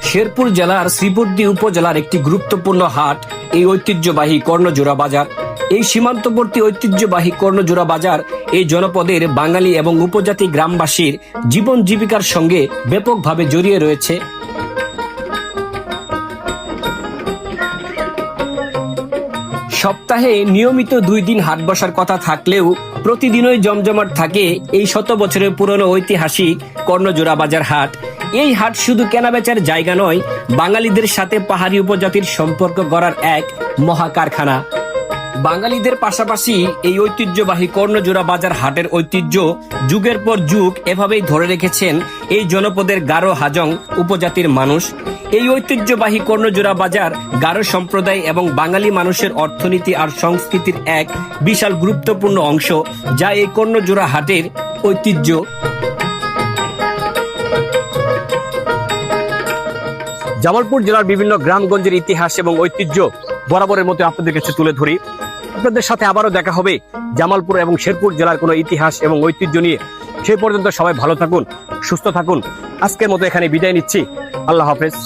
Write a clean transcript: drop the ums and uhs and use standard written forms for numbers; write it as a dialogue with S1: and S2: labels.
S1: শেরপুর জেলার শ্রীবর্দী উপজেলার একটি গুরুত্বপূর্ণ হাট এই ঐতিহ্যবাহী কর্ণজোড়া বাজার। এই সীমান্তবর্তী ঐতিহ্যবাহী কর্ণজোড়া বাজার এই জনপদের বাঙালি এবং উপজাতি গ্রামবাসীর জীবন জীবিকার সঙ্গে ব্যাপকভাবে জড়িয়ে রয়েছে। সপ্তাহে নিয়মিত 2 দিন হাট বসার কথা থাকলেও প্রতিদিনই জমজমাট থাকে এই 100 বছরের পুরনো ঐতিহাসিক কর্ণজোড়া বাজার হাট। এই হাট শুধু কেনাবেচার জায়গা নয়, বাঙালিদের সাথে পাহাড়ি উপজাতির সম্পর্ক গড়ার এক মহা কারখানা। বাঙালিদের পাশাপাশি এই ঐতিহ্যবাহী কর্ণজোড়া বাজার হাটের ঐতিহ্য যুগের পর যুগ এভাবেই ধরে রেখেছেন এই জনপদের গারো হাজং উপজাতির মানুষ। এই ঐতিহ্যবাহী কর্ণজোড়া বাজার গারো সম্প্রদায় এবং বাঙালি মানুষের অর্থনীতি আর সংস্কৃতির এক বিশাল গুরুত্বপূর্ণ অংশ, যা এই কর্ণজোড়া হাটের ঐতিহ্য। জামালপুর জেলার বিভিন্ন গ্রামগঞ্জের ইতিহাস এবং ঐতিহ্য বরাবরের মতো আপনাদের কাছে তুলে ধরি। আপনাদের সাথে আবারও দেখা হবে জামালপুর এবং শেরপুর জেলার কোনো ইতিহাস এবং ঐতিহ্য নিয়ে। সেই পর্যন্ত সবাই ভালো থাকুন, সুস্থ থাকুন। আজকের মতো এখানে বিদায় নিচ্ছি। আল্লাহ হাফেজ।